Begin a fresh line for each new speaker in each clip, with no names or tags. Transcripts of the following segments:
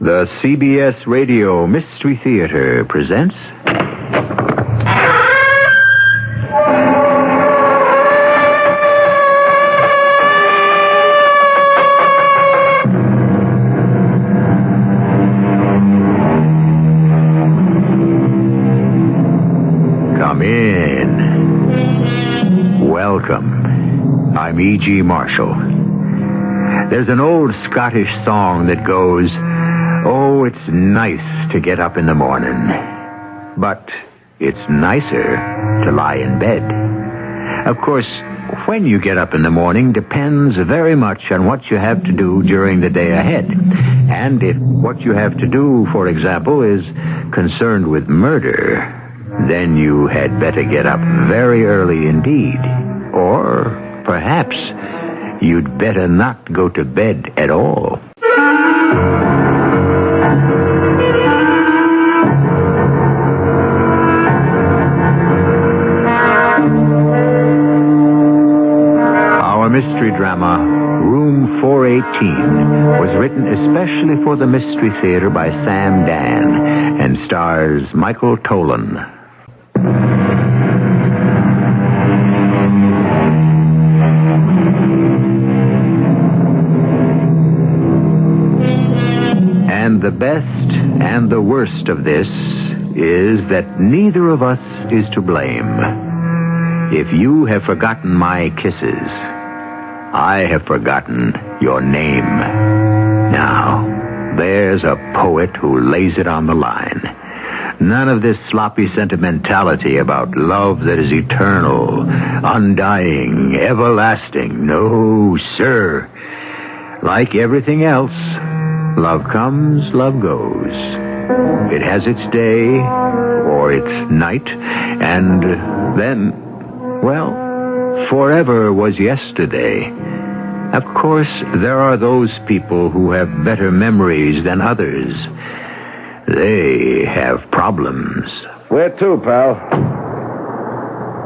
The CBS Radio Mystery Theater presents... Come in. Welcome. I'm E.G. Marshall. There's an old Scottish song that goes... Oh, it's nice to get up in the morning, but it's nicer to lie in bed. Of course, when you get up in the morning depends very much on what you have to do during the day ahead. And if what you have to do, for example, is concerned with murder, then you had better get up very early indeed. Or perhaps you'd better not go to bed at all. Mystery drama Room 418 was written especially for the Mystery Theater by Sam Dan and stars Michael Tolan. And the best and the worst of this is that neither of us is to blame. If you have forgotten my kisses, I have forgotten your name. Now, there's a poet who lays it on the line. None of this sloppy sentimentality about love that is eternal, undying, everlasting. No, sir. Like everything else, love comes, love goes. It has its day or its night, and then, well, forever was yesterday. Of course, there are those people who have better memories than others. They have problems.
Where to, pal?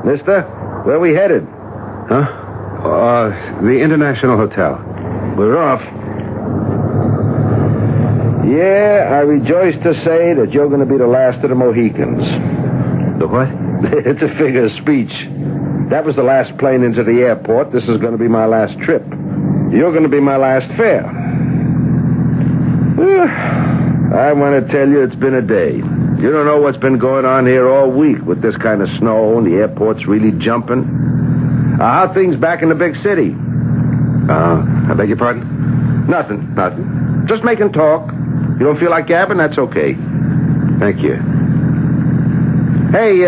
Mister, where we headed?
Huh? The International Hotel.
We're off. Yeah, I rejoice to say that you're going to be the last of the Mohicans.
The what?
It's a figure of speech. That was the last plane into the airport. This is going to be my last trip. You're going to be my last fare. I want to tell you it's been a day. You don't know what's been going on here all week with this kind of snow and the airport's really jumping. How are things back in the big city?
I beg your pardon?
Nothing. Just making talk. You don't feel like gabbing? That's okay.
Thank you.
Hey,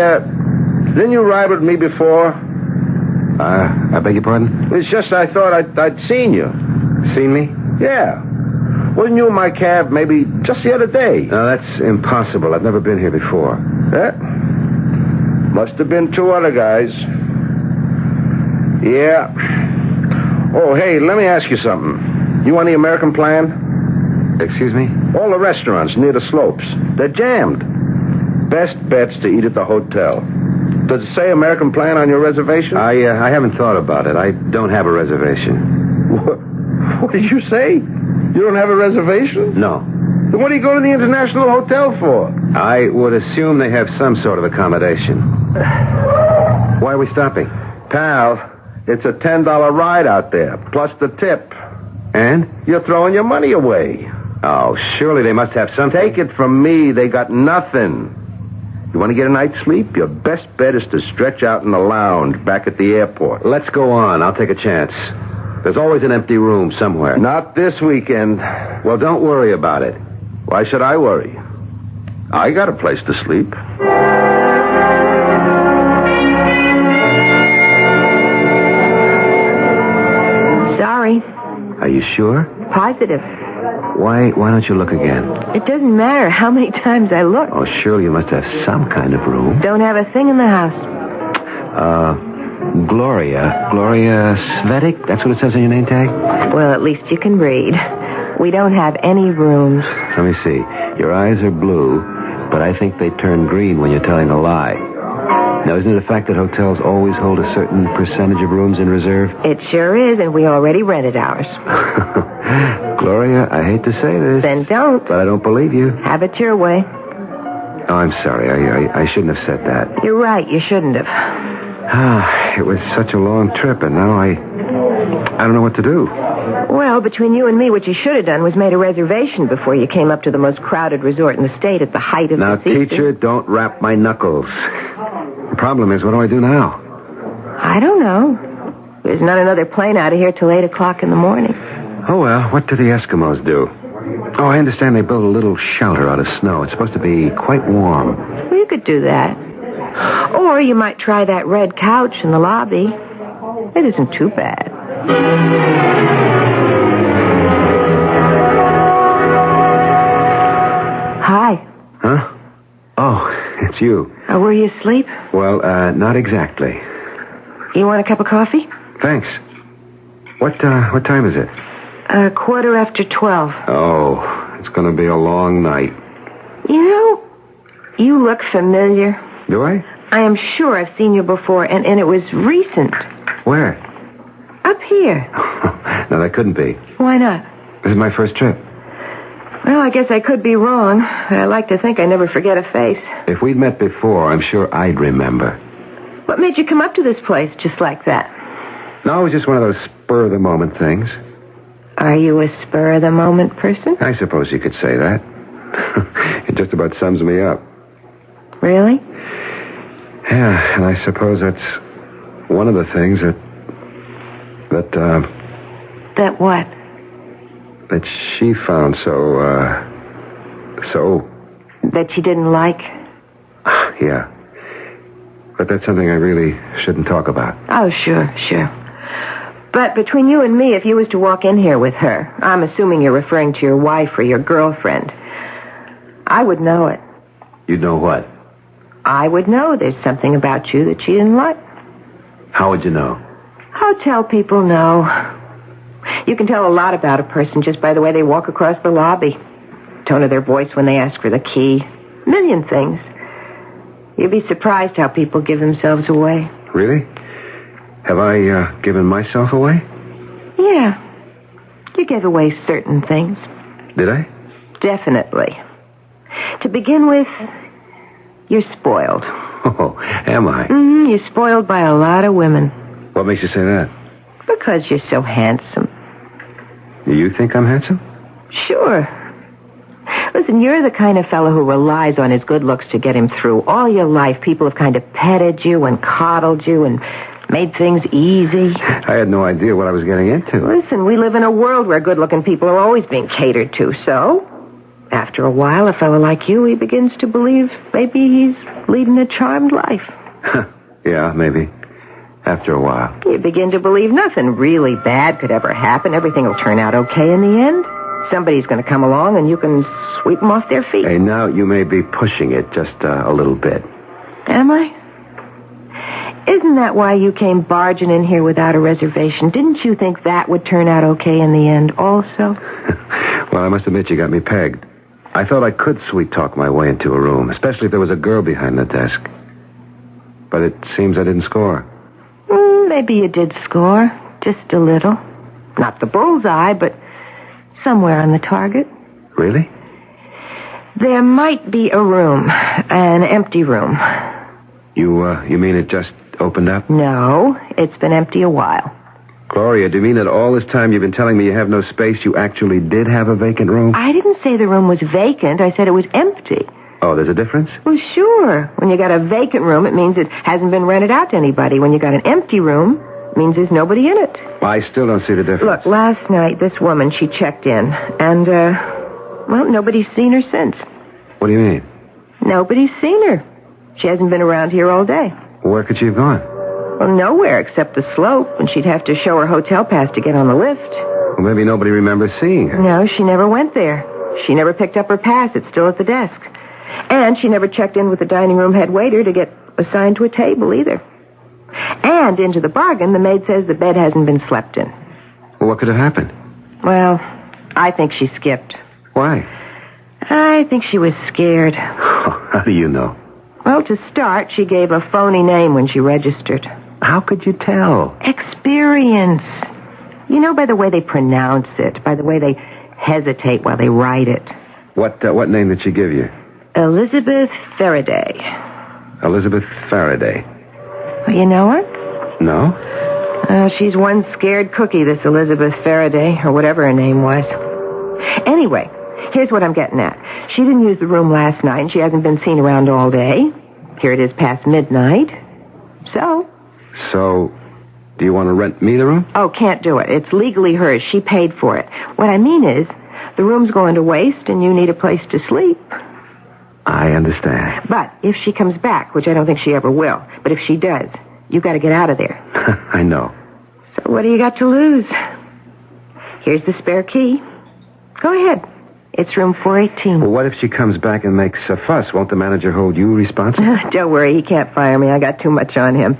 didn't you ride with me before?
I beg your pardon?
It's just I thought I'd seen you.
Seen me?
Yeah. Wasn't you in my cab maybe just the other day?
No, that's impossible. I've never been here before.
Must have been two other guys. Yeah. Oh, hey, let me ask you something. You on the American plan?
Excuse me?
All the restaurants near the slopes. They're jammed. Best bet's to eat at the hotel. Does it say American plan on your reservation?
I haven't thought about it. I don't have a reservation.
What did you say? You don't have a reservation?
No.
Then what are you going to the International Hotel for?
I would assume they have some sort of accommodation. Why are we stopping?
Pal, it's a $10 ride out there, plus the tip.
And?
You're throwing your money away.
Oh, surely they must have something.
Take it from me, they got nothing. You want to get a night's sleep? Your best bet is to stretch out in the lounge back at the airport.
Let's go on. I'll take a chance. There's always an empty room somewhere.
Not this weekend.
Well, don't worry about it.
Why should I worry? I got a place to sleep.
Sorry.
Are you sure?
Positive.
Why don't you look again?
It doesn't matter how many times I look.
Oh, surely you must have some kind of room.
Don't have a thing in the house.
Gloria Svetic? That's what it says on your name tag?
Well, at least you can read. We don't have any rooms.
Let me see. Your eyes are blue, but I think they turn green when you're telling a lie. Now, isn't it a fact that hotels always hold a certain percentage of rooms in reserve?
It sure is, and we already rented ours.
Gloria, I hate to say this.
Then don't.
But I don't believe you.
Have it your way.
Oh, I'm sorry. I shouldn't have said that.
You're right. You shouldn't have.
It was such a long trip, and now I don't know what to do.
Well, between you and me, what you should have done was made a reservation before you came up to the most crowded resort in the state at the height of
Now,
the season.
teacher, don't wrap my knuckles. The problem is, what do I do now?
I don't know. There's not another plane out of here till 8 o'clock in the morning.
Oh, well, what do the Eskimos do? Oh, I understand they built a little shelter out of snow. It's supposed to be quite warm.
Well, you could do that. Or you might try that red couch in the lobby. It isn't too bad. Hi.
Huh? Oh, it's you.
Were you asleep?
Well, not exactly.
You want a cup of coffee?
Thanks. What time is it?
12:15.
Oh, it's going to be a long night.
You know, you look familiar.
Do I?
I am sure I've seen you before, and it was recent.
Where?
Up here.
No, that couldn't be.
Why not?
This is my first trip.
Well, I guess I could be wrong. I like to think I never forget a face.
If we'd met before, I'm sure I'd remember.
What made you come up to this place just like that?
No, it was just one of those spur-of-the-moment things.
Are you a spur-of-the-moment person?
I suppose you could say that. It just about sums me up.
Really?
Yeah, and I suppose that's one of the things that
That what?
that she found so...
That you didn't like?
Yeah. But that's something I really shouldn't talk about.
Oh, sure. But between you and me, if you was to walk in here with her, I'm assuming you're referring to your wife or your girlfriend, I would know it.
You'd know what?
I would know there's something about you that she didn't like.
How would you know?
Hotel people know. You can tell a lot about a person just by the way they walk across the lobby. Tone of their voice when they ask for the key. A million things. You'd be surprised how people give themselves away.
Really? Have I given myself away?
Yeah. You gave away certain things.
Did I?
Definitely. To begin with, you're spoiled.
Oh, am I?
You're spoiled by a lot of women.
What makes you say that?
Because you're so handsome.
You think I'm handsome?
Sure. Listen, you're the kind of fellow who relies on his good looks to get him through. All your life, people have kind of petted you and coddled you and made things easy.
I had no idea what I was getting into.
Listen, we live in a world where good-looking people are always being catered to, so after a while, a fellow like you, he begins to believe maybe he's leading a charmed life.
Yeah, maybe. After a while.
You begin to believe nothing really bad could ever happen. Everything will turn out okay in the end. Somebody's going to come along and you can sweep them off their feet.
Hey, now you may be pushing it just a little bit.
Am I? Isn't that why you came barging in here without a reservation? Didn't you think that would turn out okay in the end also?
Well, I must admit you got me pegged. I thought I could sweet-talk my way into a room, especially if there was a girl behind the desk. But it seems I didn't score.
Maybe you did score. Just a little. Not the bullseye, but somewhere on the target.
Really?
There might be a room. An empty room.
You mean it just opened up?
No, it's been empty a while.
Gloria, do you mean that all this time you've been telling me you have no space, you actually did have a vacant room?
I didn't say the room was vacant. I said it was empty.
Oh, there's a difference?
Well, sure. When you got a vacant room, it means it hasn't been rented out to anybody. When you got an empty room, it means there's nobody in it.
I still don't see the difference.
Look, last night, this woman, she checked in, and, well, nobody's seen her since.
What do you mean?
Nobody's seen her. She hasn't been around here all day.
Where could she have gone?
Well, nowhere except the slope, and she'd have to show her hotel pass to get on the lift.
Well, maybe nobody remembers seeing her.
No, she never went there. She never picked up her pass. It's still at the desk. And she never checked in with the dining room head waiter to get assigned to a table either. And into the bargain, the maid says the bed hasn't been slept in.
Well, what could have happened?
Well, I think she skipped.
Why?
I think she was scared.
How do you know?
Well, to start, she gave a phony name when she registered.
How could you tell?
Experience. You know, by the way they pronounce it, by the way they hesitate while they write it.
What name did she give you?
Elizabeth Faraday.
Elizabeth Faraday.
Well, you know her?
No?
She's one scared cookie, this Elizabeth Faraday, or whatever her name was. Anyway, here's what I'm getting at. She didn't use the room last night, and she hasn't been seen around all day. Here it is past midnight. So,
do you want to rent me the room?
Oh, can't do it. It's legally hers. She paid for it. What I mean is, the room's going to waste, and you need a place to sleep.
I understand.
But if she comes back, which I don't think she ever will, but if she does, you got to get out of there.
I know.
So what do you got to lose? Here's the spare key. Go ahead. It's room 418.
Well, what if she comes back and makes a fuss? Won't the manager hold you responsible?
Don't worry, he can't fire me. I got too much on him.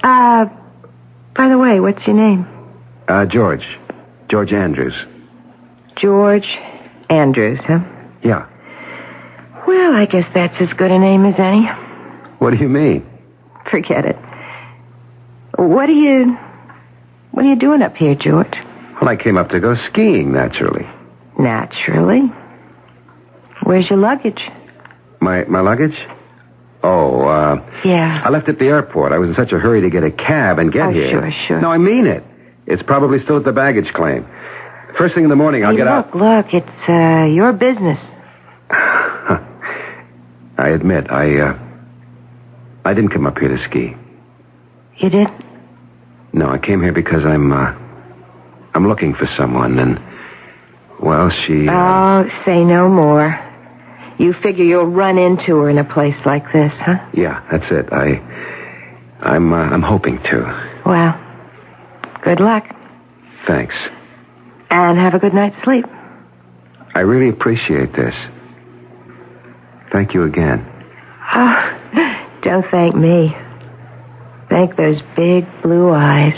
By the way, what's your name?
George. George Andrews.
George Andrews, huh?
Yeah.
Well, I guess that's as good a name as any.
What do you mean?
Forget it. What are you doing up here, George?
Well, I came up to go skiing, naturally.
Naturally. Where's your luggage?
My luggage? Oh,
yeah.
I left at the airport. I was in such a hurry to get a cab and get here.
Sure.
No, I mean it. It's probably still at the baggage claim. First thing in the morning, I'll get out.
Look, it's your business.
I admit, I didn't come up here to ski.
You did?
No, I came here because I'm looking for someone, and, well, she...
Oh, say no more. You figure you'll run into her in a place like this, huh?
Yeah, that's it. I'm hoping to.
Well, good luck.
Thanks.
And have a good night's sleep.
I really appreciate this. Thank you again.
Oh, don't thank me. Thank those big blue eyes.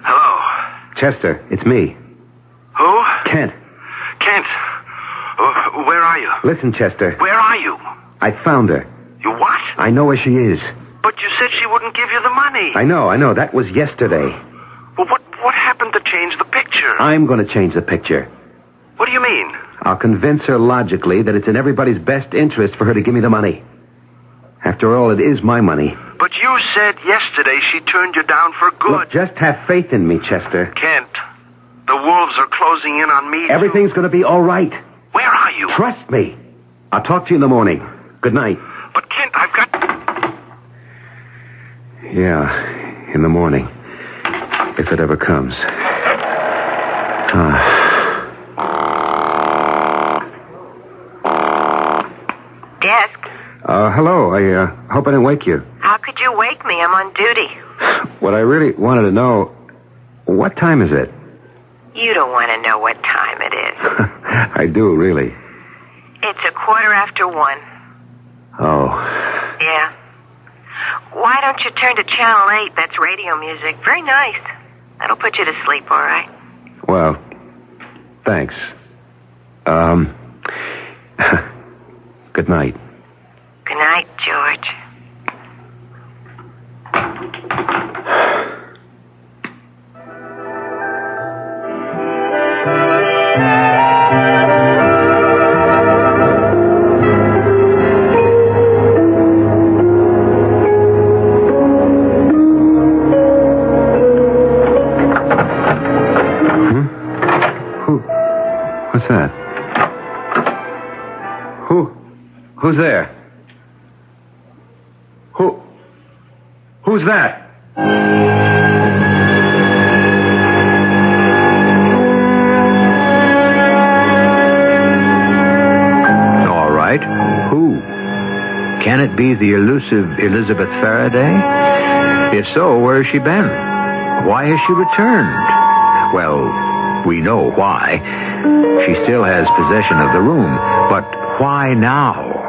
Hello? Chester, it's me.
Who?
Kent.
Kent. Where are you?
Listen, Chester.
Where are you?
I found her.
You what?
I know where she is.
But you said she wouldn't give you the money.
I know. That was yesterday.
Well, what happened to change the picture?
I'm going to change the picture.
What do you mean?
I'll convince her logically that it's in everybody's best interest for her to give me the money. After all, it is my money.
But you said yesterday she turned you down for good.
Look, just have faith in me, Chester.
Kent, the wolves are closing in on me.
Everything's going to be all right.
Where are you?
Trust me. I'll talk to you in the morning. Good night.
But, Kent, I've got...
Yeah, in the morning. If it ever comes.
Desk.
Hello. I hope I didn't wake you.
How could you wake me? I'm on duty.
What I really wanted to know, what time is it?
You don't want to know what time it is.
I do, really.
It's 1:15.
Oh.
Yeah. Why don't you turn to Channel 8? That's radio music. Very nice. That'll put you to sleep, all right?
Well, thanks. Good night.
Good night, George.
What's that? Who's there? Who's that?
All right. Who? Can it be the elusive Elizabeth Faraday? If so, where has she been? Why has she returned? Well, we know why. She still has possession of the room, but why now?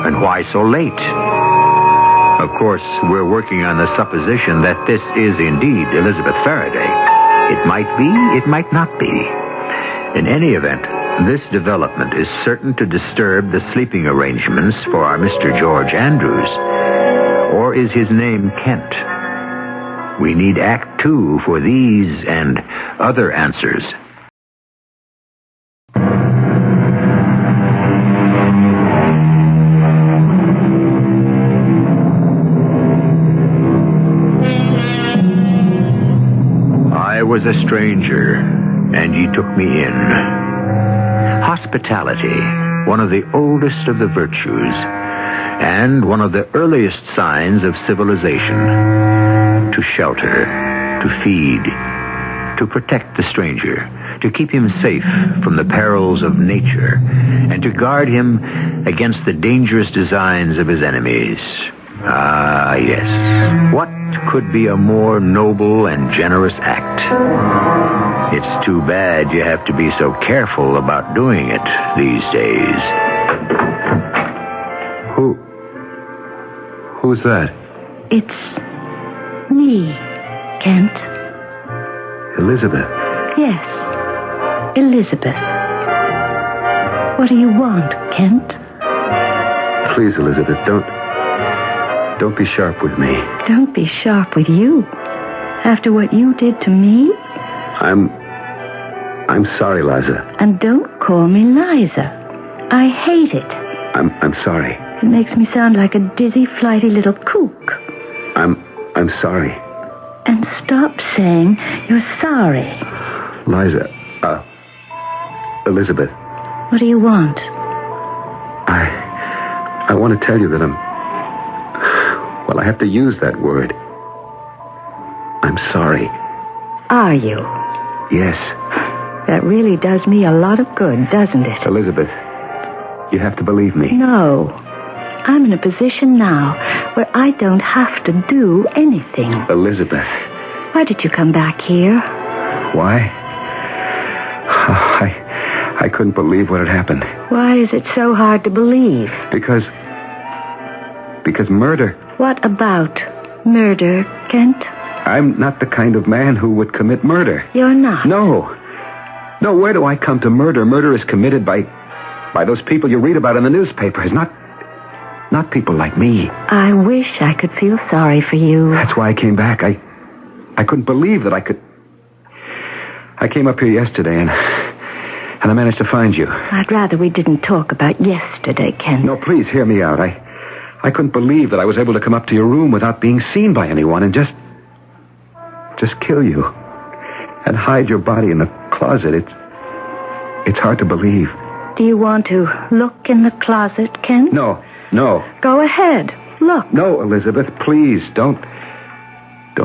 And why so late? Of course, we're working on the supposition that this is indeed Elizabeth Faraday. It might be, it might not be. In any event, this development is certain to disturb the sleeping arrangements for our Mr. George Andrews. Or is his name Kent? We need Act 2 for these and other answers. I was a stranger, and ye took me in. Hospitality, one of the oldest of the virtues, and one of the earliest signs of civilization. To shelter, to feed, to protect the stranger, to keep him safe from the perils of nature, and to guard him against the dangerous designs of his enemies. Ah, yes. What could be a more noble and generous act? It's too bad you have to be so careful about doing it these days.
Who's that?
It's me, Kent.
Elizabeth.
Yes, Elizabeth. What do you want, Kent?
Please, Elizabeth, don't be sharp with me.
Don't be sharp with you. After what you did to me?
I'm sorry, Liza.
And don't call me Liza. I hate it.
I'm sorry.
It makes me sound like a dizzy, flighty little kook.
I'm sorry.
And stop saying you're sorry.
Liza, Elizabeth.
What do you want?
I want to tell you that I have to use that word. I'm sorry.
Are you?
Yes.
That really does me a lot of good, doesn't it?
Elizabeth, you have to believe me.
No. I'm in a position now where I don't have to do anything.
Elizabeth.
Why did you come back here?
Why? I couldn't believe what had happened.
Why is it so hard to believe?
Because murder.
What about murder, Kent?
I'm not the kind of man who would commit murder.
You're not?
No, where do I come to murder? Murder is committed by those people you read about in the newspapers, not people like me.
I wish I could feel sorry for you.
That's why I came back. I couldn't believe that I could. I came up here yesterday and I managed to find you.
I'd rather we didn't talk about yesterday, Kent.
No, please hear me out. I couldn't believe that I was able to come up to your room without being seen by anyone and just kill you and hide your body in the closet. It's hard to believe.
Do you want to look in the closet, Kent?
No.
Go ahead. Look.
No, Elizabeth, please, don't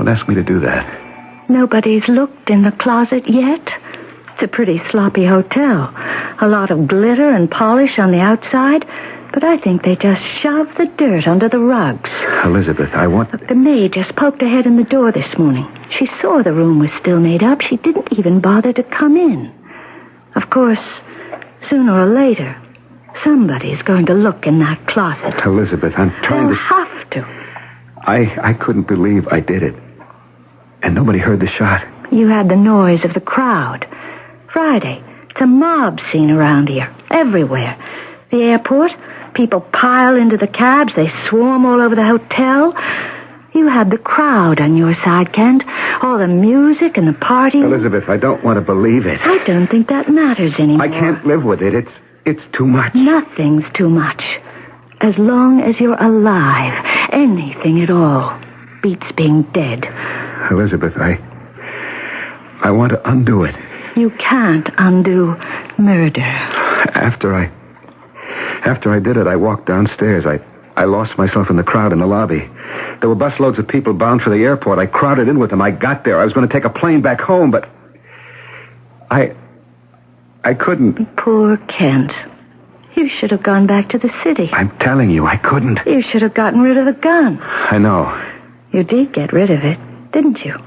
ask me to do that.
Nobody's looked in the closet yet? It's a pretty sloppy hotel. A lot of glitter and polish on the outside, but I think they just shoved the dirt under the rugs.
Elizabeth, I want...
Look, the maid just poked her head in the door this morning. She saw the room was still made up. She didn't even bother to come in. Of course, sooner or later, somebody's going to look in that closet.
Elizabeth, I'm trying
They'll
to...
have to.
I couldn't believe I did it. And nobody heard the shot.
You had the noise of the crowd. Friday, it's a mob scene around here. Everywhere. The airport, people pile into the cabs. They swarm all over the hotel. You had the crowd on your side, Kent. All the music and the party.
Elizabeth, I don't want to believe it.
I don't think that matters anymore.
I can't live with it. It's too much.
Nothing's too much. As long as you're alive, anything at all beats being dead.
Elizabeth, I want to undo it.
You can't undo murder.
After I did it, I walked downstairs. I lost myself in the crowd in the lobby. There were busloads of people bound for the airport. I crowded in with them. I got there. I was going to take a plane back home, but I couldn't.
Poor Kent. You should have gone back to the city.
I'm telling you, I couldn't.
You should have gotten rid of the gun.
I know.
You did get rid of it, didn't you?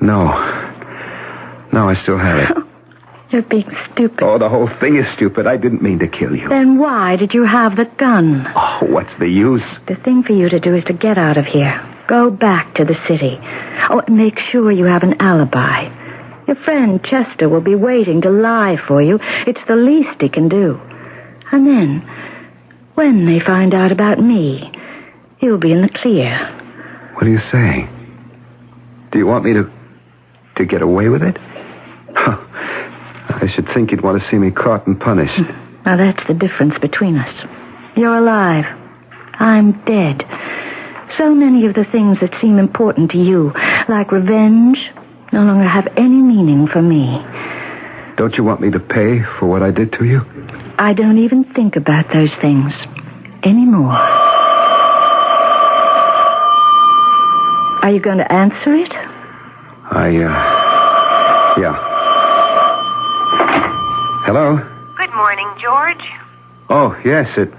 No, I still have it.
You're being stupid.
Oh, the whole thing is stupid. I didn't mean to kill you.
Then why did you have the gun?
Oh, what's the use?
The thing for you to do is to get out of here. Go back to the city. Oh, and make sure you have an alibi. Your friend Chester will be waiting to lie for you. It's the least he can do. And then, when they find out about me, you'll be in the clear.
What are you saying? Do you want me to get away with it? Huh. I should think you'd want to see me caught and punished.
Now that's the difference between us. You're alive. I'm dead. So many of the things that seem important to you, like revenge, no longer have any meaning for me.
Don't you want me to pay for what I did to you?
I don't even think about those things anymore. Are you going to answer it?
Yeah. Hello?
Good morning, George.
Oh, yes, it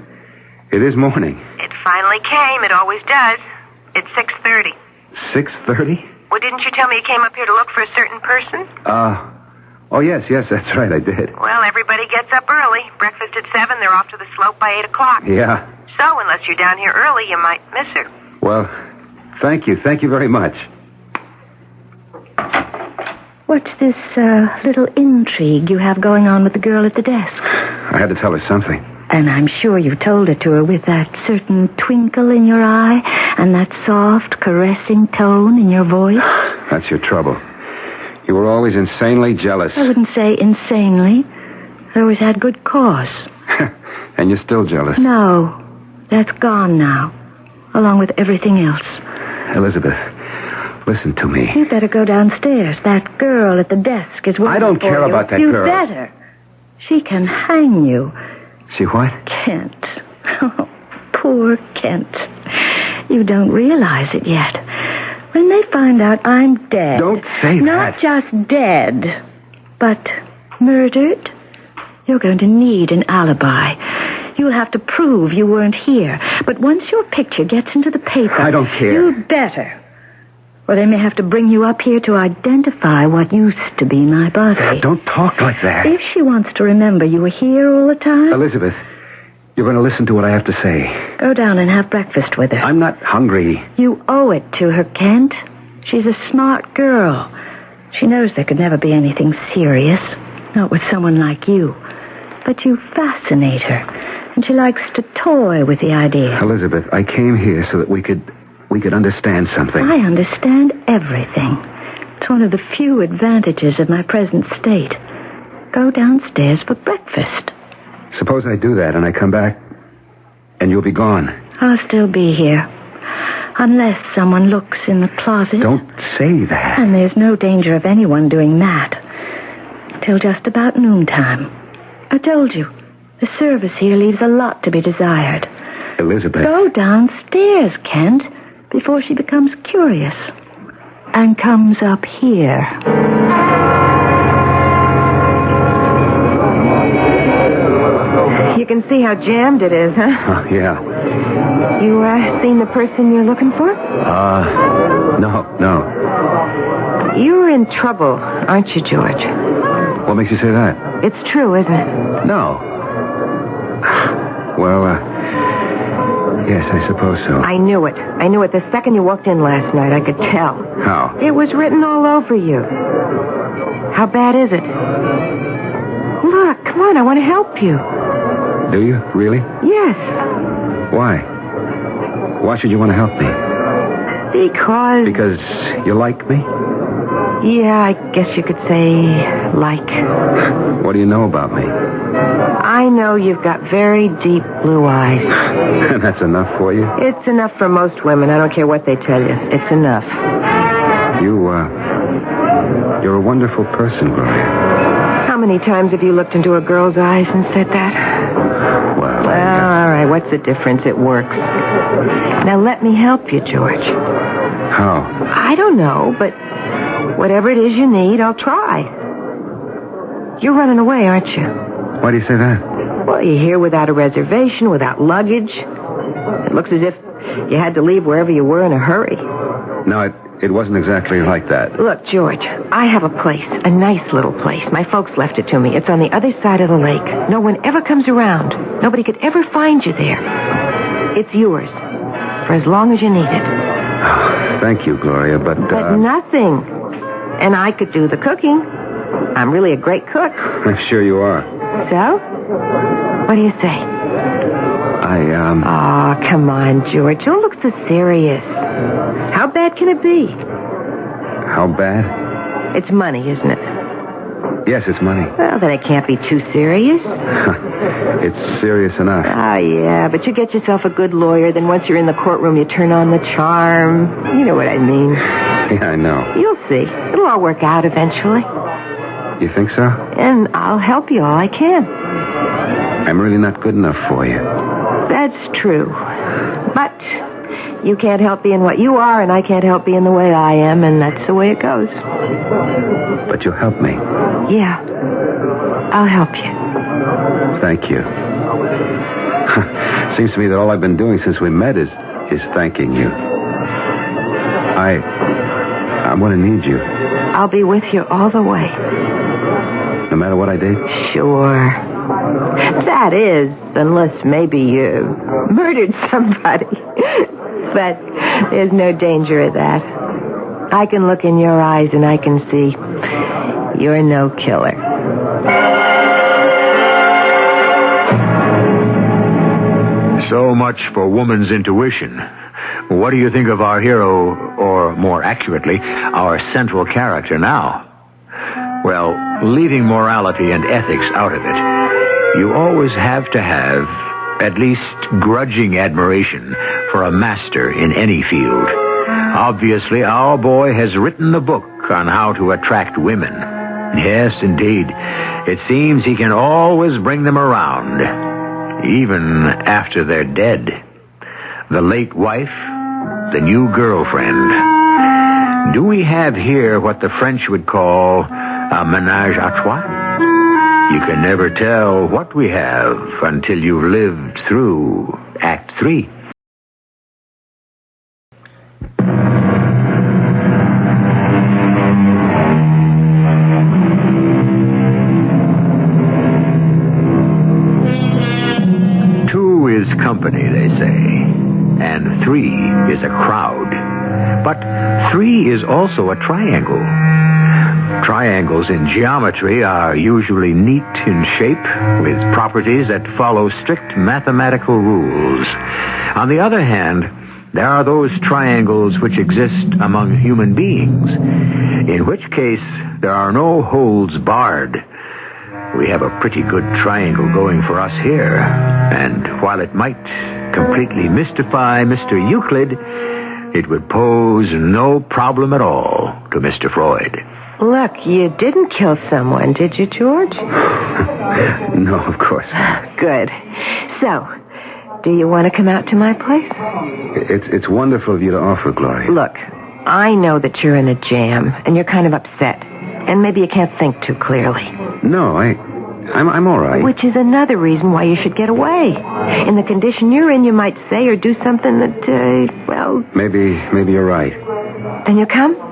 is morning.
It finally came. It always does. It's 6:30.
6:30?
Well, didn't you tell me you came up here to look for a certain person?
Oh, yes, that's right, I did.
Well, everybody gets up early. Breakfast at 7. They're off to the slope by 8 o'clock.
Yeah.
So, unless you're down here early, you might miss her.
Well, thank you. Thank you very much.
What's this little intrigue you have going on with the girl at the desk?
I had to tell her something.
And I'm sure you told it to her with that certain twinkle in your eye and that soft, caressing tone in your voice.
That's your trouble. You were always insanely jealous.
I wouldn't say insanely. I always had good cause.
And you're still jealous.
No, that's gone now, along with everything else.
Elizabeth, listen to me.
You better go downstairs. That girl at the desk is waiting
I don't
for
care
you.
about that
you
girl.
You better. She can hang you.
She what?
Kent. Oh, poor Kent. You don't realize it yet. When they find out I'm dead...
Don't say that.
Not just dead, but murdered, you're going to need an alibi. You'll have to prove you weren't here. But once your picture gets into the paper...
I don't care.
You'd better. Or they may have to bring you up here to identify what used to be my body.
Don't talk like that.
If she wants to remember you were here all the time...
Elizabeth, you're going to listen to what I have to say.
Go down and have breakfast with her.
I'm not hungry.
You owe it to her, Kent. She's a smart girl. She knows there could never be anything serious. Not with someone like you. But you fascinate her. And she likes to toy with the idea.
Elizabeth, I came here so that we could understand something.
I understand everything. It's one of the few advantages of my present state. Go downstairs for breakfast.
Suppose I do that and I come back and you'll be gone.
I'll still be here. Unless someone looks in the closet.
Don't say that.
And there's no danger of anyone doing that. Till just about noontime. I told you, the service here leaves a lot to be desired.
Elizabeth.
Go downstairs, Kent, before she becomes curious and comes up here.
You can see how jammed it is, huh?
Yeah.
You seen the person you're looking for?
No.
You're in trouble, aren't you, George?
What makes you say that?
It's true, isn't it?
No. Well, yes, I suppose so.
I knew it. I knew it the second you walked in last night. I could tell.
How?
It was written all over you. How bad is it? Look, come on, I want to help you.
Do you? Really?
Yes.
Why? Why should you want to help me?
Because
you like me?
Yeah, I guess you could say like.
What do you know about me?
I know you've got very deep blue eyes.
That's enough for you?
It's enough for most women. I don't care what they tell you. It's enough.
You're a wonderful person, Gloria.
How many times have you looked into a girl's eyes and said that?
Well,
all right. What's the difference? It works. Now let me help you, George.
How?
I don't know, but whatever it is you need, I'll try. You're running away, aren't you?
Why do you say that?
Well, you're here without a reservation, without luggage. It looks as if you had to leave wherever you were in a hurry.
No, it wasn't exactly like that.
Look, George, I have a place, a nice little place. My folks left it to me. It's on the other side of the lake. No one ever comes around. Nobody could ever find you there. It's yours, for as long as you need it.
Thank you, Gloria, but...
But nothing. And I could do the cooking. I'm really a great cook.
I'm sure you are.
So? What do you say? Oh, come on, George. Don't look so serious. How bad can it be?
How bad?
It's money, isn't it?
Yes, it's money.
Well, then it can't be too serious.
It's serious enough.
Oh, yeah, but you get yourself a good lawyer, then once you're in the courtroom, you turn on the charm. You know what I mean.
Yeah, I know.
You'll see. It'll all work out eventually.
You think so?
And I'll help you all I can.
I'm really not good enough for you.
That's true. But you can't help being what you are, and I can't help being the way I am, and that's the way it goes.
But you'll help me.
Yeah. I'll help you.
Thank you. Seems to me that all I've been doing since we met is thanking you. I'm going to need you.
I'll be with you all the way.
No matter what I did?
Sure. That is, unless maybe you murdered somebody. But there's no danger of that. I can look in your eyes and I can see you're no killer.
So much for woman's intuition. What do you think of our hero, or more accurately, our central character now? Well, leaving morality and ethics out of it, you always have to have at least grudging admiration for a master in any field. Obviously, our boy has written the book on how to attract women. Yes, indeed. It seems he can always bring them around, even after they're dead. The late wife, the new girlfriend. Do we have here what the French would call a ménage à trois? You can never tell what we have until you've lived through Act 3. Two is company, they say, and 3 is a crowd. But 3 is also a triangle. Triangles in geometry are usually neat in shape, with properties that follow strict mathematical rules. On the other hand, there are those triangles which exist among human beings, in which case there are no holds barred. We have a pretty good triangle going for us here, and while it might completely mystify Mr. Euclid, it would pose no problem at all to Mr. Freud.
Look, you didn't kill someone, did you, George?
No, of course not.
Good. So, do you want to come out to my place?
It's wonderful of you to offer, Gloria.
Look, I know that you're in a jam, and you're kind of upset. And maybe you can't think too clearly.
No, I'm all right.
Which is another reason why you should get away. In the condition you're in, you might say or do something that,
Maybe you're right.
Then you come?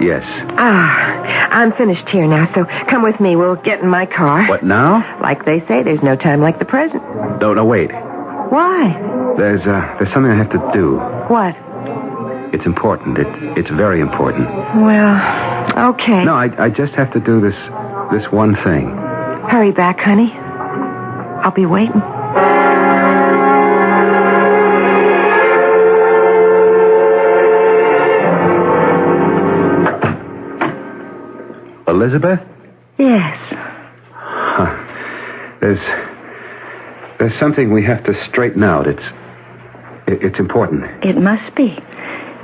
Yes.
I'm finished here now, so come with me. We'll get in my car.
What, now?
Like they say, there's no time like the present.
No, wait.
Why?
There's something I have to do.
What?
It's important. It's very important.
Well, okay.
No, I just have to do this one thing.
Hurry back, honey. I'll be waiting.
Elizabeth?
Yes.
Huh. There's something we have to straighten out. It's important.
It must be.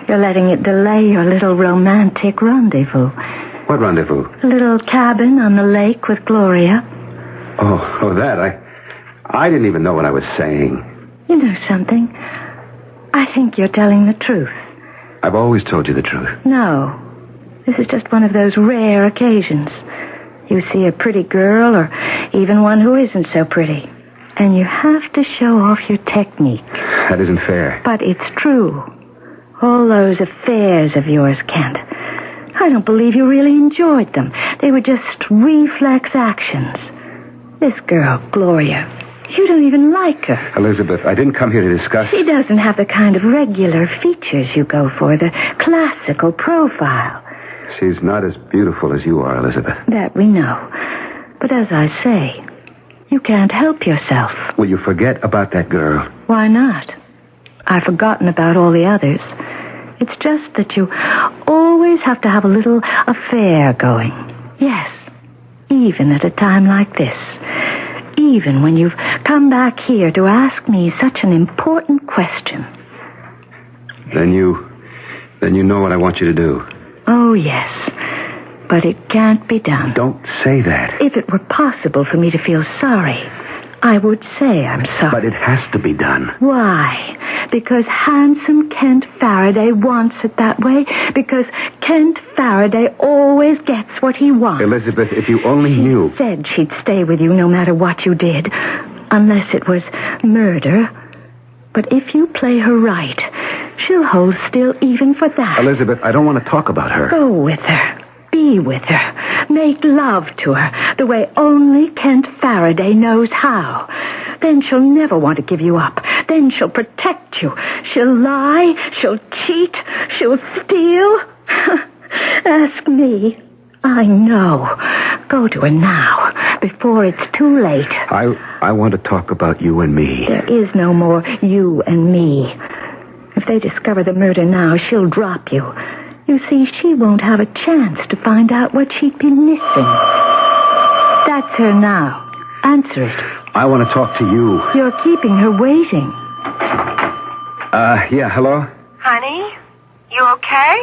You're letting it delay your little romantic rendezvous.
What rendezvous?
A little cabin on the lake with Gloria.
Oh, that. I didn't even know what I was saying.
You know something? I think you're telling the truth.
I've always told you the truth.
No. This is just one of those rare occasions. You see a pretty girl, or even one who isn't so pretty, and you have to show off your technique.
That isn't fair.
But it's true. All those affairs of yours, Kent. I don't believe you really enjoyed them. They were just reflex actions. This girl, Gloria, you don't even like her.
Elizabeth, I didn't come here to discuss...
She doesn't have the kind of regular features you go for, the classical profile.
She's not as beautiful as you are, Elizabeth.
That we know. But as I say, you can't help yourself.
Will you forget about that girl?
Why not? I've forgotten about all the others. It's just that you always have to have a little affair going. Yes, even at a time like this. Even when you've come back here to ask me such an important question.
Then you know what I want you to do.
Oh, yes. But it can't be done.
Don't say that.
If it were possible for me to feel sorry, I would say I'm sorry.
But it has to be done.
Why? Because handsome Kent Faraday wants it that way? Because Kent Faraday always gets what he wants?
Elizabeth, if you only knew...
She said she'd stay with you no matter what you did, unless it was murder. But if you play her right, she'll hold still even for that.
Elizabeth, I don't want to talk about her.
Go with her. Be with her. Make love to her the way only Kent Faraday knows how. Then she'll never want to give you up. Then she'll protect you. She'll lie. She'll cheat. She'll steal. Ask me. I know. Go to her now, before it's too late.
I want to talk about you and me.
There is no more you and me. If they discover the murder now, she'll drop you. You see, she won't have a chance to find out what she'd be missing. That's her now. Answer it.
I want to talk to you.
You're keeping her waiting.
Yeah, hello?
Honey, you okay?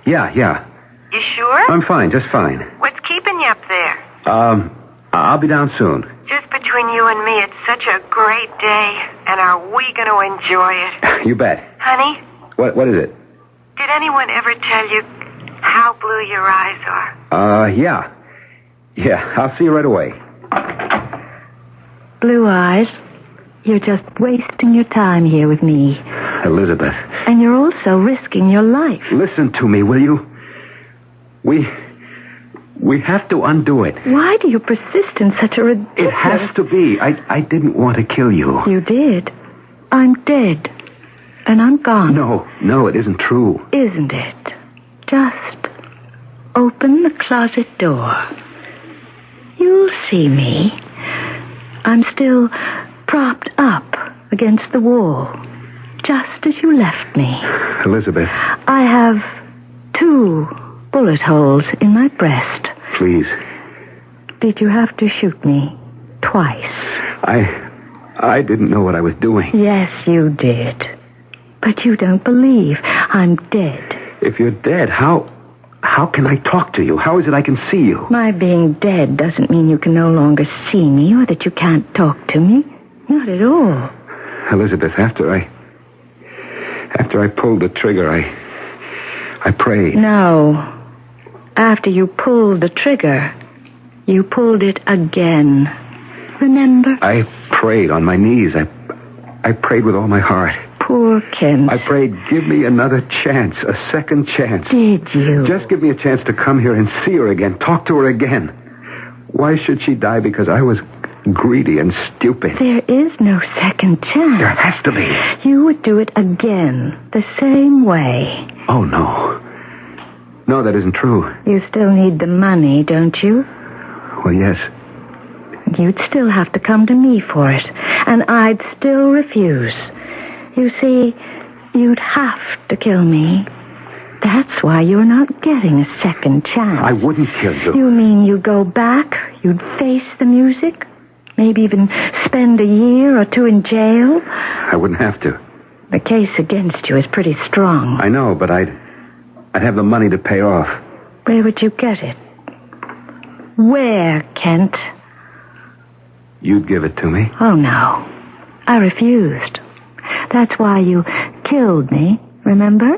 Yeah.
You sure?
I'm fine, just fine.
What's keeping you up there?
I'll be down soon.
Just between you and me, it's such a great day. And are we going to enjoy it?
You bet.
Honey?
What is it?
Did anyone ever tell you how blue your eyes are?
Yeah. Yeah, I'll see you right away.
Blue eyes, you're just wasting your time here with me.
Elizabeth.
And you're also risking your life.
Listen to me, will you? We have to undo it.
Why do you persist in such a ridiculous...
It has to be. I didn't want to kill you.
You did. I'm dead. And I'm gone.
No, it isn't true.
Isn't it? Just open the closet door. You'll see me. I'm still propped up against the wall, just as you left me.
Elizabeth.
I have 2 bullet holes in my breast.
Please.
Did you have to shoot me twice?
I didn't know what I was doing.
Yes, you did. But you don't believe I'm dead.
If you're dead, how can I talk to you? How is it I can see you?
My being dead doesn't mean you can no longer see me or that you can't talk to me. Not at all.
Elizabeth, after I pulled the trigger, I prayed.
No. After you pulled the trigger, you pulled it again. Remember?
I prayed on my knees. I prayed with all my heart.
Poor Kent.
I prayed, give me another chance, a second chance.
Did you?
Just give me a chance to come here and see her again, talk to her again. Why should she die because I was greedy and stupid?
There is no second chance.
There has to be.
You would do it again, the same way.
Oh, no. No, that isn't true.
You still need the money, don't you?
Well, yes.
You'd still have to come to me for it, and I'd still refuse. You see, you'd have to kill me. That's why you're not getting a second chance.
I wouldn't kill you.
You mean you'd go back? You'd face the music? Maybe even spend a year or 2 in jail?
I wouldn't have to.
The case against you is pretty strong.
I know, but I'd have the money to pay off.
Where would you get it? Where, Kent?
You'd give it to me.
Oh, no. I refused. That's why you killed me, remember?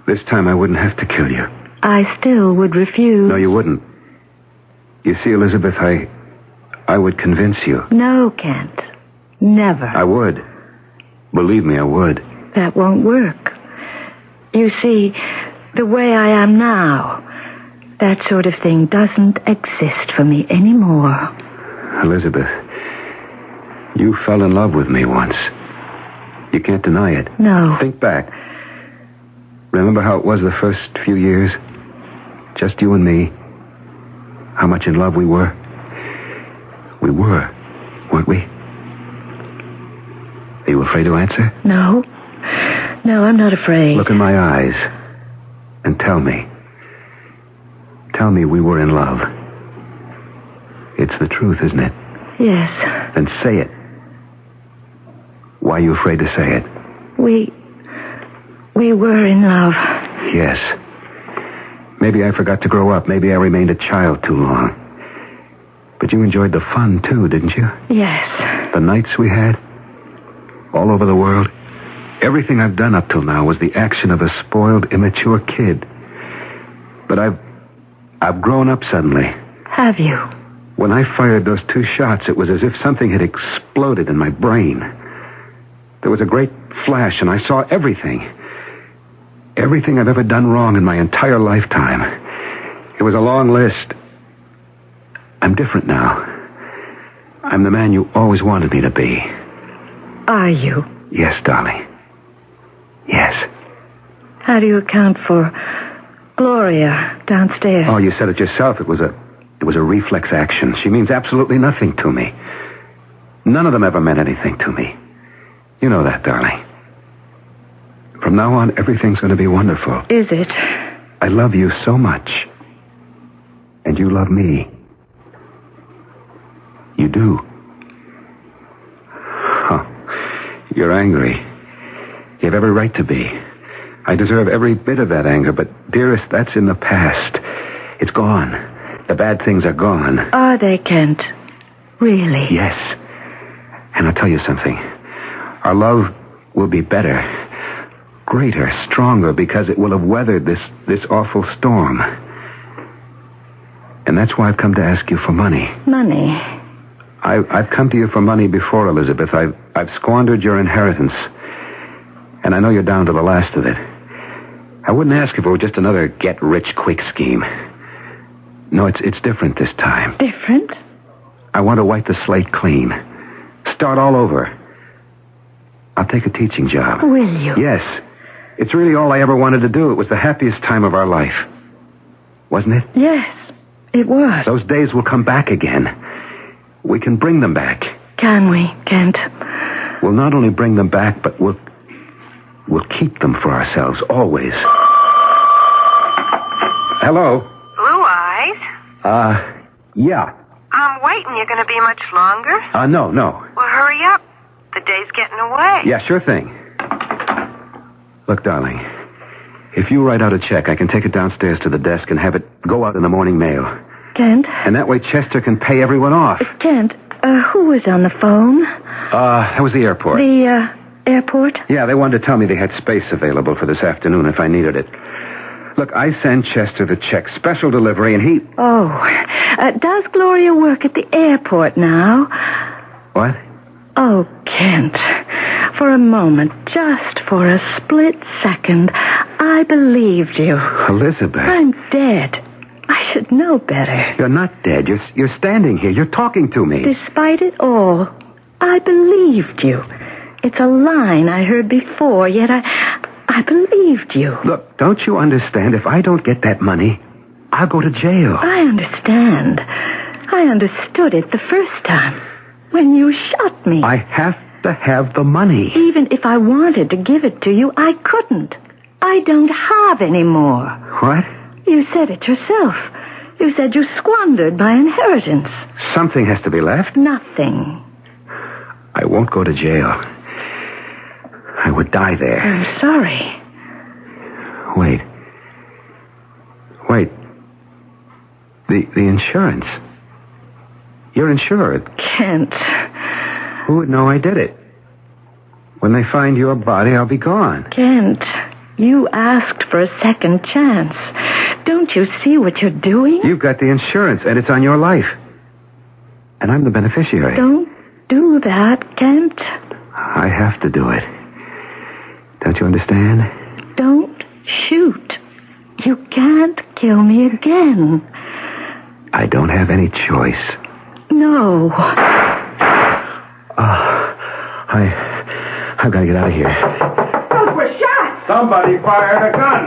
This time I wouldn't have to kill you.
I still would refuse.
No, you wouldn't. You see, Elizabeth, I would convince you.
No, Kent. Never.
I would. Believe me, I would.
That won't work. You see, the way I am now, that sort of thing doesn't exist for me anymore.
Elizabeth, you fell in love with me once. You can't deny it.
No.
Think back. Remember how it was the first few years? just you and me, how much in love we were? We were, weren't we? Are you afraid to answer?
No. No, I'm not afraid.
Look in my eyes and tell me. Tell me we were in love. It's the truth, isn't it?
Yes.
Then say it. Why are you afraid to say it?
We were in love.
Yes. Maybe I forgot to grow up. Maybe I remained a child too long. But you enjoyed the fun, too, didn't you?
Yes.
The nights we had, all over the world. Everything I've done up till now was the action of a spoiled, immature kid. But I've grown up suddenly.
Have you?
When I fired those 2 shots, it was as if something had exploded in my brain. There was a great flash, and I saw everything. Everything I've ever done wrong in my entire lifetime. It was a long list. I'm different now. I'm the man you always wanted me to be.
Are you?
Yes, darling. Yes.
How do you account for Gloria downstairs?
Oh, you said it yourself. It was a reflex action. She means absolutely nothing to me. None of them ever meant anything to me. You know that, darling. From now on, everything's going to be wonderful.
Is it?
I love you so much. And you love me. You do. Huh. You're angry. You have every right to be. I deserve every bit of that anger, but, dearest, that's in the past. It's gone. The bad things are gone.
Are they, Kent? Really?
Yes. And I'll tell you something. Our love will be better, greater, stronger, because it will have weathered this awful storm. And that's why I've come to ask you for money.
Money?
I've come to you for money before, Elizabeth. I've squandered your inheritance. And I know you're down to the last of it. I wouldn't ask if it were just another get-rich-quick scheme. No, it's different this time.
Different?
I want to wipe the slate clean. Start all over. I'll take a teaching job.
Will you?
Yes. It's really all I ever wanted to do. It was the happiest time of our life. Wasn't it?
Yes, it was.
Those days will come back again. We can bring them back.
Can we, Kent?
We'll not only bring them back, but we'll keep them for ourselves, always. Hello?
Blue Eyes?
Yeah.
I'm waiting. You're going to be much longer?
No.
Well, hurry up. The day's getting away.
Yeah, sure thing. Look, darling, if you write out a check, I can take it downstairs to the desk and have it go out in the morning mail.
Kent?
And that way Chester can pay everyone off.
Kent, who was on the phone?
That was the airport.
The, airport?
Yeah, they wanted to tell me they had space available for this afternoon if I needed it. Look, I send Chester the check, special delivery, and he...
Oh, does Gloria work at the airport now?
What?
Oh, Kent, for a moment, just for a split second, I believed you.
Elizabeth.
I'm dead. I should know better.
You're not dead. You're standing here. You're talking to me.
Despite it all, I believed you. It's a line I heard before, yet I believed you.
Look, don't you understand? If I don't get that money, I'll go to jail.
I understand. I understood it the first time. When you shot me.
I have to have the money.
Even if I wanted to give it to you, I couldn't. I don't have any more.
What?
You said it yourself. You said you squandered my inheritance.
Something has to be left.
Nothing.
I won't go to jail. I would die there.
I'm sorry.
Wait. The insurance. You're insured.
Kent.
Who would know I did it? When they find your body, I'll be gone.
Kent, you asked for a second chance. Don't you see what you're doing?
You've got the insurance, and it's on your life. And I'm the beneficiary.
Don't do that, Kent.
I have to do it. Don't you understand?
Don't shoot. You can't kill me again.
I don't have any choice.
No.
I've got to get out of here.
Those were shots!
Somebody fired a gun.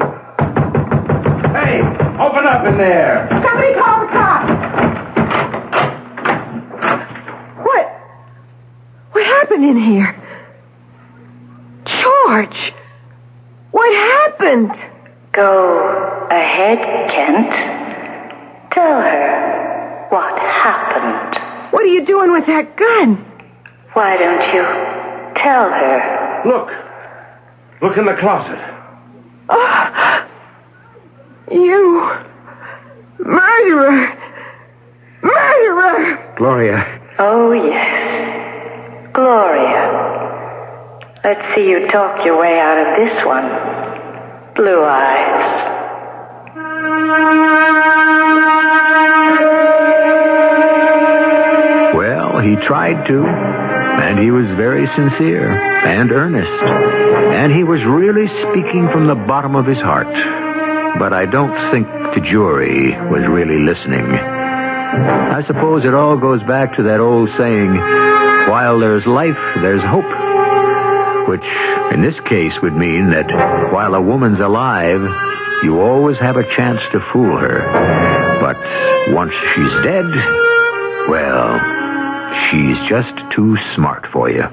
Hey, Open up in there!
Somebody call the cops! What happened in here? George! What happened?
Go ahead, Kent. Tell her what happened.
What are you doing with that gun?
Why don't you tell her?
Look. Look in the closet.
Oh, you... Murderer! Murderer!
Gloria.
Oh, yes. Gloria. Let's see you talk your way out of this one. Blue Eyes.
Well, he tried to, and he was very sincere and earnest, and he was really speaking from the bottom of his heart. But I don't think the jury was really listening. I suppose it all goes back to that old saying, while there's life, there's hope. Which, in this case, would mean that while a woman's alive, you always have a chance to fool her. But once she's dead, well, she's just too smart for you.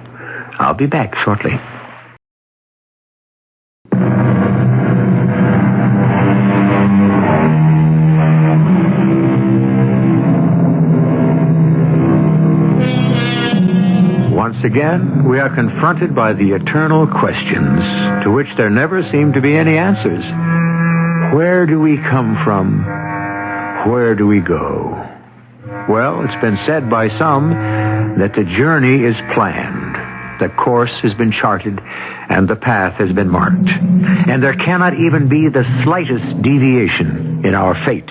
I'll be back shortly. Once again, we are confronted by the eternal questions to which there never seem to be any answers. Where do we come from? Where do we go? Well, it's been said by some that the journey is planned, the course has been charted, and the path has been marked. And there cannot even be the slightest deviation in our fate.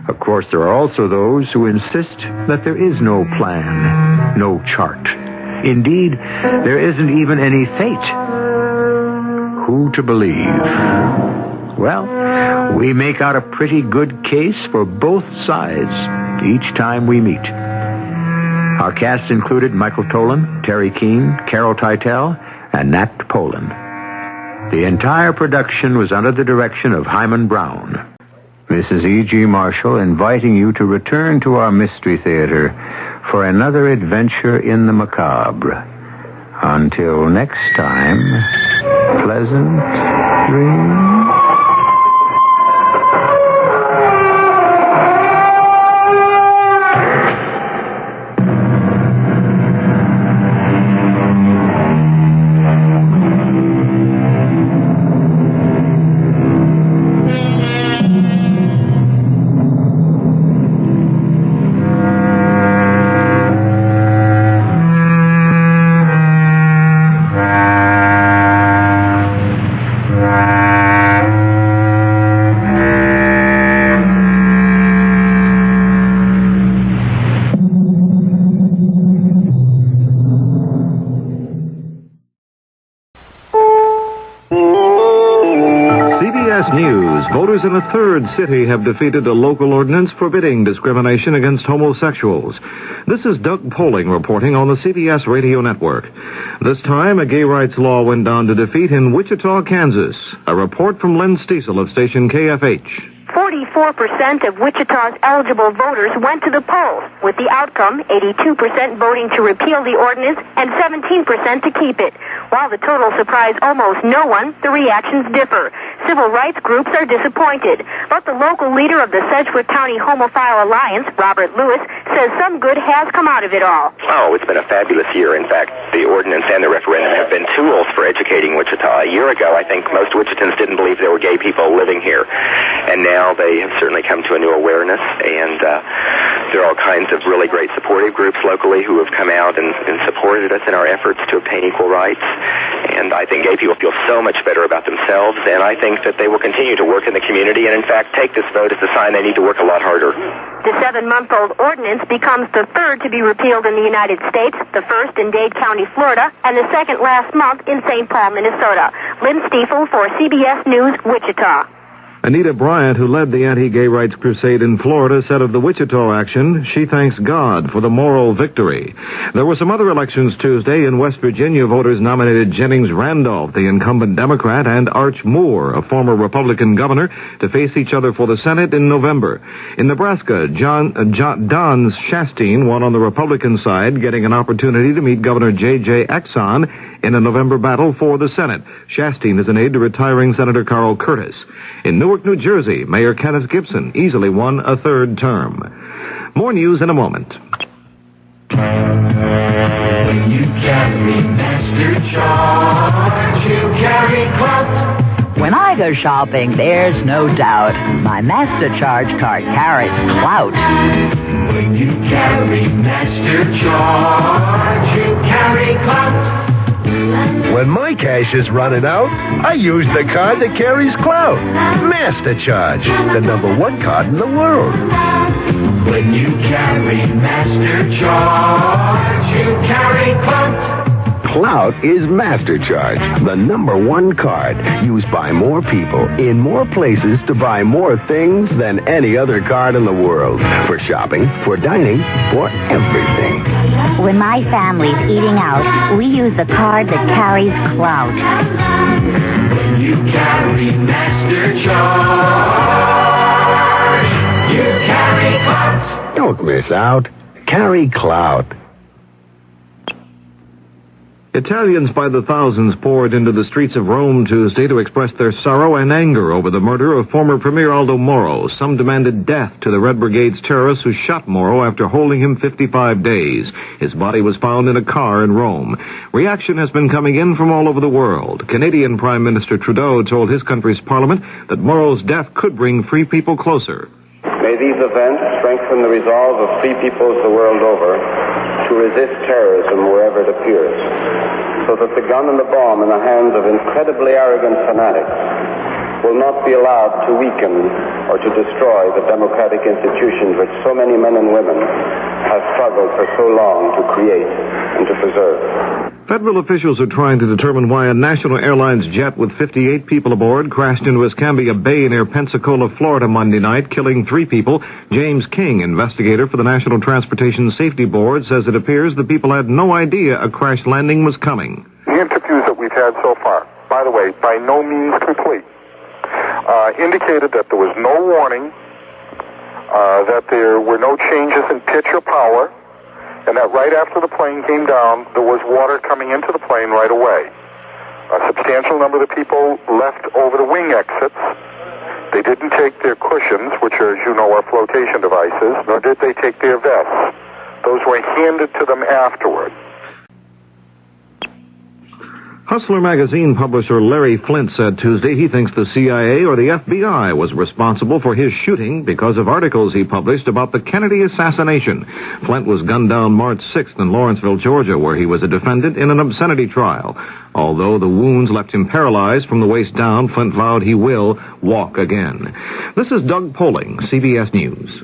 Of course, there are also those who insist that there is no plan, no chart. Indeed, there isn't even any fate. Who to believe? Well, we make out a pretty good case for both sides each time we meet. Our cast included Michael Tolan, Terry Keane, Carol Teitel, and Nat Poland. The entire production was under the direction of Hyman Brown. Mrs. E.G. Marshall inviting you to return to our Mystery Theater for another adventure in the macabre. Until next time, pleasant dreams.
Voters in a third city have defeated a local ordinance forbidding discrimination against homosexuals. This is Doug Poling reporting on the CBS Radio Network. This time, a gay rights law went down to defeat in Wichita, Kansas. A report from Len Stiesel of station KFH.
44% of Wichita's eligible voters went to the polls, with the outcome 82% voting to repeal the ordinance and 17% to keep it. While the total surprised almost no one, the reactions differ. Civil rights groups are disappointed, but the local leader of the Sedgwick County Homophile Alliance, Robert Lewis, says some good has come out of it all.
Oh, it's been a fabulous year. In fact, the ordinance and the referendum have been tools for educating Wichita. A year ago, I think most Wichitans didn't believe there were gay people living here, and now they have certainly come to a new awareness, and there are all kinds of really great supportive groups locally who have come out and supported us in our efforts to obtain equal rights. And I think gay people feel so much better about themselves, and I think that they will continue to work in the community and, in fact, take this vote as a sign they need to work a lot harder.
The 7-month-old ordinance becomes the third to be repealed in the United States, the first in Dade County, Florida, and the second last month in St. Paul, Minnesota. Lynn Stiefel for CBS News, Wichita.
Anita Bryant, who led the anti-gay rights crusade in Florida, said of the Wichita action, she thanks God for the moral victory. There were some other elections Tuesday. In West Virginia, voters nominated Jennings Randolph, the incumbent Democrat, and Arch Moore, a former Republican governor, to face each other for the Senate in November. In Nebraska, Don Shasteen won on the Republican side, getting an opportunity to meet Governor J.J. Exxon in a November battle for the Senate. Shasteen is an aide to retiring Senator Carl Curtis. In Newark, New Jersey, Mayor Kenneth Gibson easily won a third term. More news in a moment.
When you carry Master Charge, you carry clout. When I go shopping, there's no doubt my Master Charge card carries clout. When you carry Master Charge, you carry clout.
When my cash is running out, I use the card that carries clout. Master Charge, the #1 card in the world.
When you carry Master Charge, you carry clout.
Clout is Master Charge, the #1 card used by more people in more places to buy more things than any other card in the world. For shopping, for dining, for everything.
When my family's eating out, we use the card that carries clout.
When you carry Master Charge, you carry clout.
Don't miss out. Carry clout.
Italians by the thousands poured into the streets of Rome Tuesday to express their sorrow and anger over the murder of former Premier Aldo Moro. Some demanded death to the Red Brigade's terrorists who shot Moro after holding him 55 days. His body was found in a car in Rome. Reaction has been coming in from all over the world. Canadian Prime Minister Trudeau told his country's parliament that Moro's death could bring free people closer.
May these events strengthen the resolve of free peoples the world over to resist terrorism wherever it appears, so that the gun and the bomb in the hands of incredibly arrogant fanatics will not be allowed to weaken or to destroy the democratic institutions which so many men and women have struggled for so long to create and to preserve.
Federal officials are trying to determine why a National Airlines jet with 58 people aboard crashed into Escambia Bay near Pensacola, Florida Monday night, killing 3 people. James King, investigator for the National Transportation Safety Board, says it appears the people had no idea a crash landing was coming.
The interviews that we've had so far, by the way, by no means complete, indicated that there was no warning, that there were no changes in pitch or power, and that right after the plane came down, there was water coming into the plane right away. A substantial number of the people left over the wing exits. They didn't take their cushions, which are, as you know, are flotation devices, nor did they take their vests. Those were handed to them afterward.
Hustler magazine publisher Larry Flint said Tuesday he thinks the CIA or the FBI was responsible for his shooting because of articles he published about the Kennedy assassination. Flint was gunned down March 6th in Lawrenceville, Georgia, where he was a defendant in an obscenity trial. Although the wounds left him paralyzed from the waist down, Flint vowed he will walk again. This is Doug Poling, CBS News.